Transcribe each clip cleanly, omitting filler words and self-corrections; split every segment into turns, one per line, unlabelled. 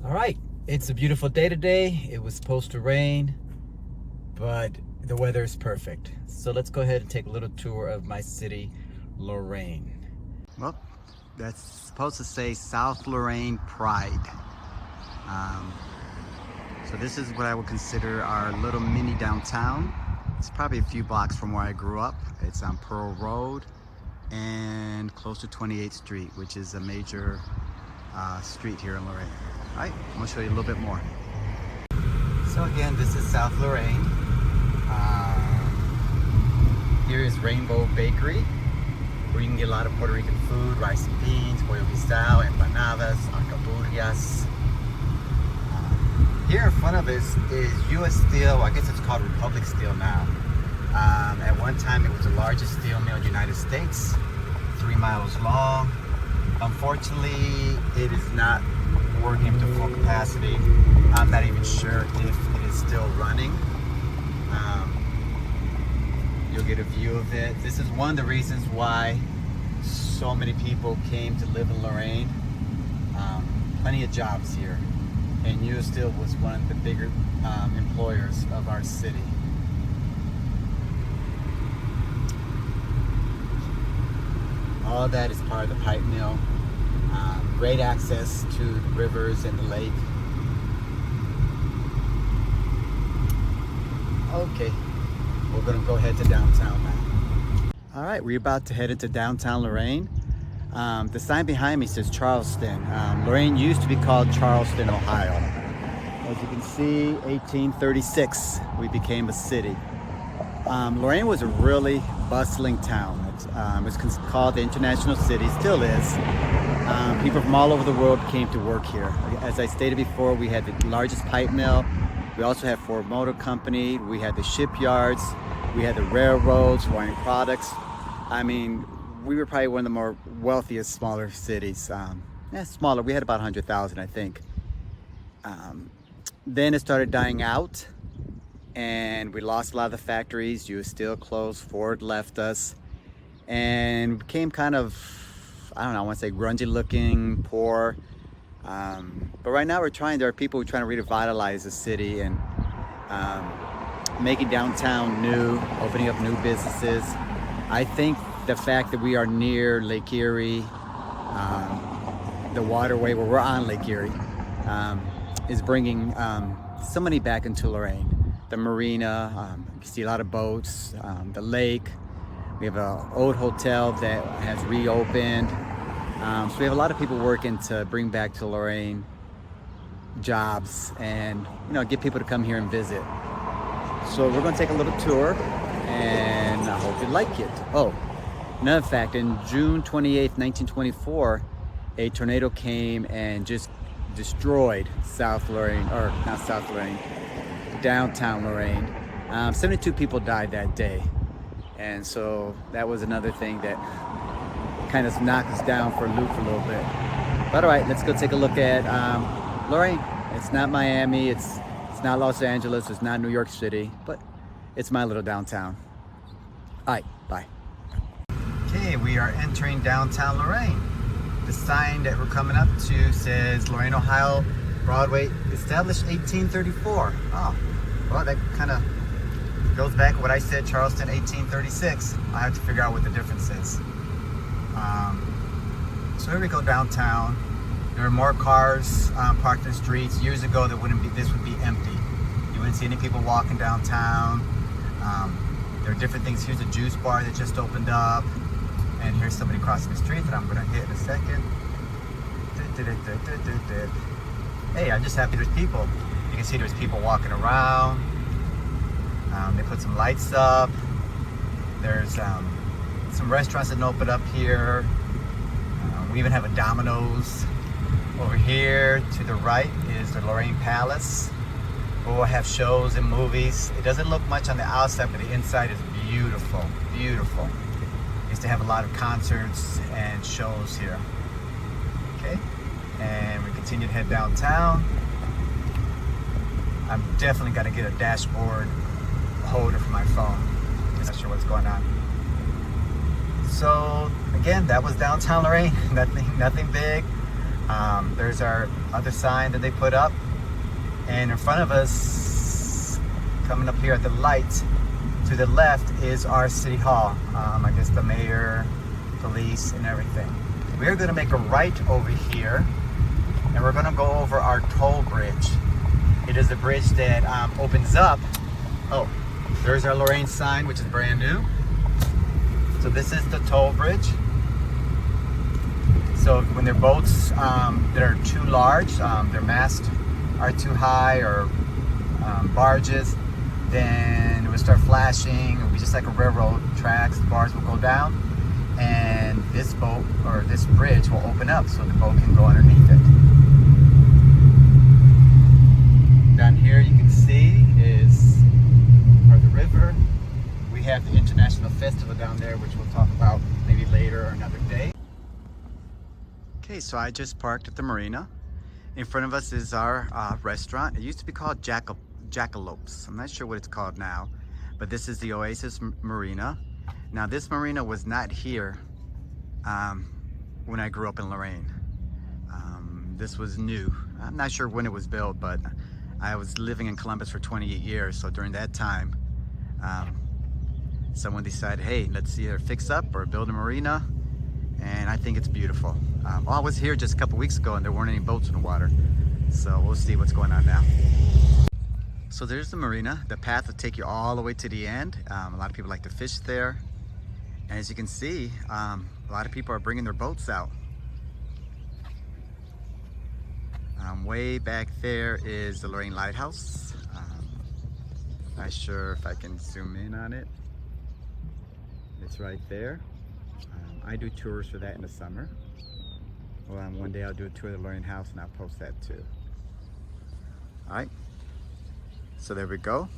All right, it's a beautiful day today. It was supposed to rain, but the weather is perfect. So let's go ahead and take a little tour of my city, Lorain. Well, that's supposed to say South Lorain Pride. So this is what I would consider our little mini downtown. It's probably a few blocks from where I grew up. It's on Pearl Road and close to 28th Street, which is a major street here in Lorain. All right, I'm gonna show you a little bit more. So again, this is South Lorain. Here is Rainbow Bakery, where you can get a lot of Puerto Rican food, rice and beans, pollo guisado, empanadas, alcapurrias. Here in front of us is U.S. Steel. I guess it's called Republic Steel now. At one time, it was the largest steel mill in the United States, 3 miles long. Unfortunately, it is not working to full capacity. I'm not even sure if it is still running. You'll get a view of it. This is one of the reasons why so many people came to live in Lorain. Plenty of jobs here. And U.S. Steel was one of the bigger employers of our city. All that is part of the pipe mill. Great access to the rivers and the lake. Okay, we're gonna go head to downtown now. All right, we're about to head into downtown Lorain. The sign behind me says Charleston. Lorain used to be called Charleston, Ohio. As you can see, 1836, we became a city. Lorain was a really bustling town. It's called the International City, still is. People from all over the world came to work here. As I stated before, we had the largest pipe mill. We also had Ford Motor Company. We had the shipyards. We had the railroads, Hawaiian products. I mean, we were probably one of the more wealthiest, smaller cities. Smaller, we had about 100,000, I think. Then it started dying out and we lost a lot of the factories. U.S. Steel closed, Ford left us, and became kind of, I don't know, I want to say grungy looking, poor. But right now there are people who are trying to revitalize the city and making downtown new, opening up new businesses. I think the fact that we are near Lake Erie, the waterway where we're on Lake Erie, is bringing so many back into Lorain. The marina, you see a lot of boats, the lake. We have an old hotel that has reopened. So we have a lot of people working to bring back to Lorain jobs and, get people to come here and visit. So we're gonna take a little tour and I hope you like it. Oh, another fact, in June 28th, 1924, a tornado came and just destroyed South Lorain, or not South Lorain, downtown Lorain. 72 people died that day. And so that was another thing that kind of knocked us down for a loop for a little bit. But all right, let's go take a look at Lorain. It's not Miami, it's not Los Angeles, it's not New York City, but it's my little downtown. All right, bye. Okay, we are entering downtown Lorain. The sign that we're coming up to says Lorain, Ohio, Broadway, established 1834. Oh, well, that kind of goes back to what I said, Charleston, 1836. I have to figure out what the difference is. So here we go downtown. There are more cars parked in the streets. Years ago, this would be empty. You wouldn't see any people walking downtown. There are different things. Here's a juice bar that just opened up. And here's somebody crossing the street that I'm gonna hit in a second. Hey, I'm just happy there's people. You can see there's people walking around. They put some lights up. There's some restaurants that open up here. We even have a Domino's. Over here to the right is the Lorain Palace, where we'll have shows and movies. It doesn't look much on the outside, but the inside is beautiful, beautiful. Used to have a lot of concerts and shows here. Okay, and we continue to head downtown. I'm definitely gonna get a dashboard holder for my phone. I'm not sure what's going on. So again, that was downtown Lorain. Nothing big. There's our other sign that they put up. And in front of us, coming up here at the light, to the left is our city hall. I guess the mayor, police, and everything. We're gonna make a right over here, and we're gonna go over our toll bridge. It is a bridge that opens up. Oh, there's our Lorain sign, which is brand new. So this is the toll bridge. So when there are boats that are too large, their masts are too high, or barges, then it would start flashing. It would be just like a railroad tracks. The bars will go down, and this boat or this bridge will open up so the boat can go underneath it. Down here you can see is the river. We have the International Festival down there, which we'll talk about maybe later or another day. Okay, so I just parked at the marina. In front of us is our restaurant. It used to be called Jackalopes. I'm not sure what it's called now, but this is the Oasis Marina. Now this marina was not here when I grew up in Lorain. This was new. I'm not sure when it was built, but I was living in Columbus for 28 years. So during that time, someone decided, hey, let's either fix up or build a marina. And I think it's beautiful. I was here just a couple weeks ago and there weren't any boats in the water. So we'll see what's going on now. So there's the marina. The path will take you all the way to the end. A lot of people like to fish there. And as you can see, a lot of people are bringing their boats out. Way back there is the Lorain Lighthouse. Not sure if I can zoom in on it. It's right there. I do tours for that in the summer. Well, one day I'll do a tour of the Lorain House and I'll post that too. All right, so there we go.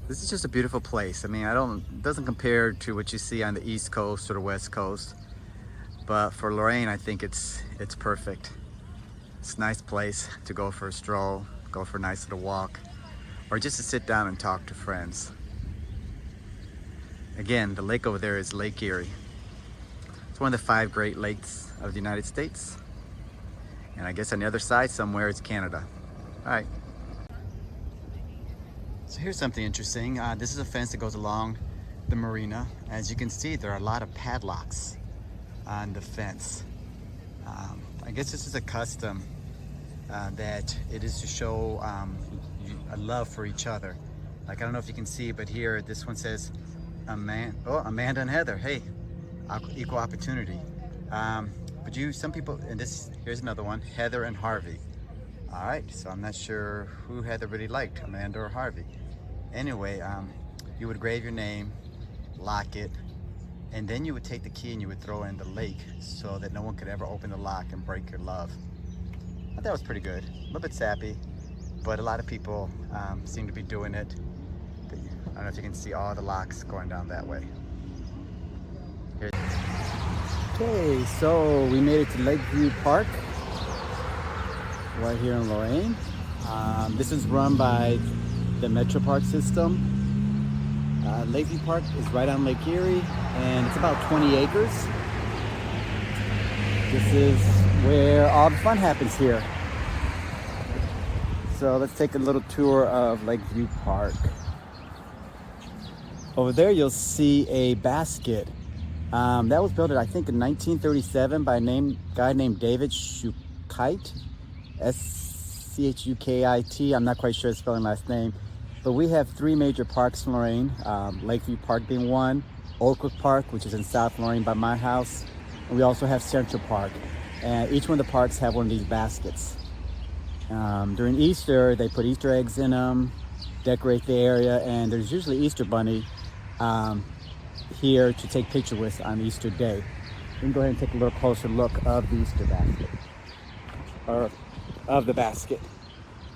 This is just a beautiful place. I mean, it doesn't compare to what you see on the East Coast or the West Coast, but for Lorain, I think it's perfect. It's a nice place to go for a stroll, go for a nice little walk, or just to sit down and talk to friends. Again, the lake over there is Lake Erie. It's one of the 5 Great Lakes of the United States. And I guess on the other side somewhere it's Canada. All right. So here's something interesting. This is a fence that goes along the marina. As you can see, there are a lot of padlocks on the fence. I guess this is a custom that it is to show a love for each other. Like, I don't know if you can see, but here this one says Amanda and Heather. Hey, equal opportunity. But some people, and here's another one, Heather and Harvey. All right, so I'm not sure who Heather really liked, Amanda or Harvey. Anyway, you would grave your name, lock it, and then you would take the key and you would throw it in the lake so that no one could ever open the lock and break your love. I thought that was pretty good. A little bit sappy, but a lot of people seem to be doing it. But I don't know if you can see all the locks going down that way. Okay, so we made it to Lakeview Park, right here in Lorain. This is run by the Metro Park system. Lakeview Park is right on Lake Erie, and it's about 20 acres. This is where all the fun happens here. So let's take a little tour of Lakeview Park. Over there you'll see a basket. That was built, I think, in 1937 by a guy named David Schukite. S-C-H-U-K-I-T. I'm not quite sure his spelling last name. But we have 3 major parks in Lorain. Lakeview Park being one, Oakwood Park, which is in South Lorain by my house. And we also have Central Park. And each one of the parks have one of these baskets. During Easter, they put Easter eggs in them, decorate the area, and there's usually Easter Bunny here to take picture with on Easter Day. We can go ahead and take a little closer look of the Easter basket, or of the basket.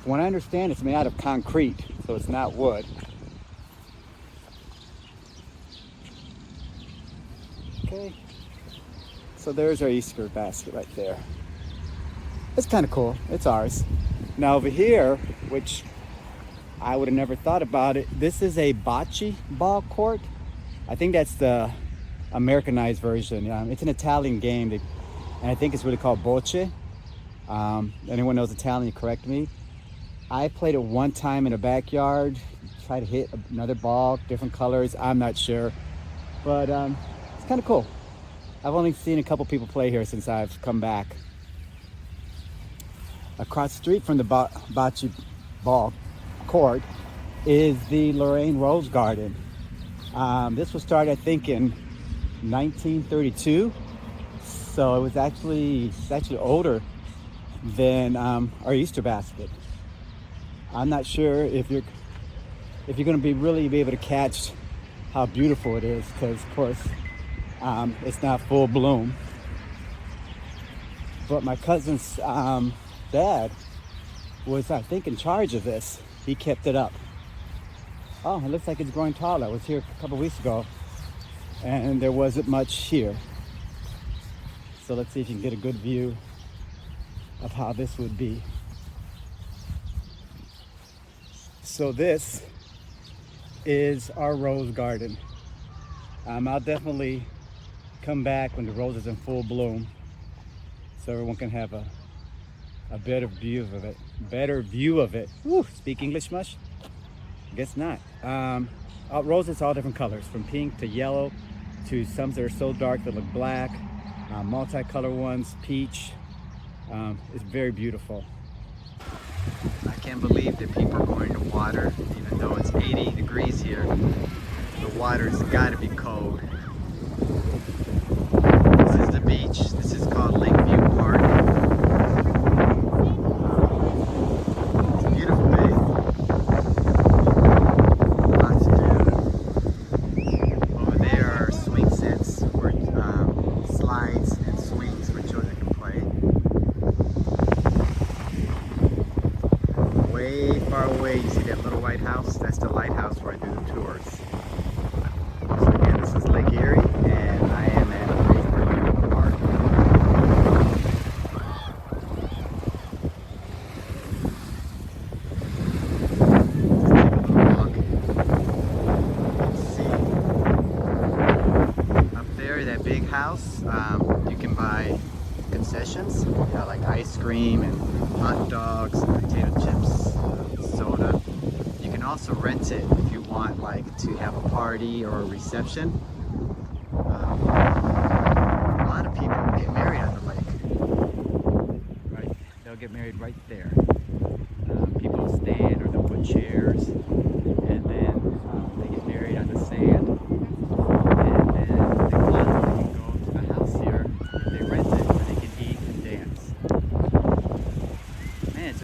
From what I understand, it's made out of concrete, so it's not wood. Okay, so there's our Easter basket right there. It's kind of cool. It's ours. Now over here, which I would have never thought about it, this is a bocce ball court. I think that's the Americanized version. It's an Italian game, and I think it's really called bocce. Anyone knows Italian, correct me. I played it one time in a backyard, tried to hit another ball, different colors, I'm not sure. But it's kind of cool. I've only seen a couple people play here since I've come back. Across the street from the bocce ball court is the Lorain Rose Garden. This was started, I think, in 1932. So it was actually older than our Easter basket. I'm not sure if you're going to really be able to catch how beautiful it is, because of course it's not full bloom. But my cousin's dad was, I think, in charge of this. He kept it up. Oh, it looks like it's growing taller. I was here a couple weeks ago and there wasn't much here. So let's see if you can get a good view of how this would be. So this is our rose garden. I'll definitely come back when the rose is in full bloom so everyone can have a better view of it. Woo, speak English much? Guess not. Roses all different colors, from pink to yellow to some that are so dark that look black, multicolor ones, peach. It's very beautiful. I can't believe that people are going to water, even though it's 80 degrees here. The water's got to be cold. This is the beach. This is called Lakeview Park. It's a beautiful day. Lots to do. Over there are swing sets where slides and swings where children can play. Way far away, you see that little white house? That's the lighthouse where I do the tours. So again, this is Lake Erie, and I am at Lakeview Park. Just take a little look. See up there, that big house. You can buy concessions, like ice cream and hot dogs, potato chips, soda. You can also rent it if you want, like, to have a party or a reception. A lot of people get married on the lake. Right, they'll get married right there. People stand or they'll put chairs.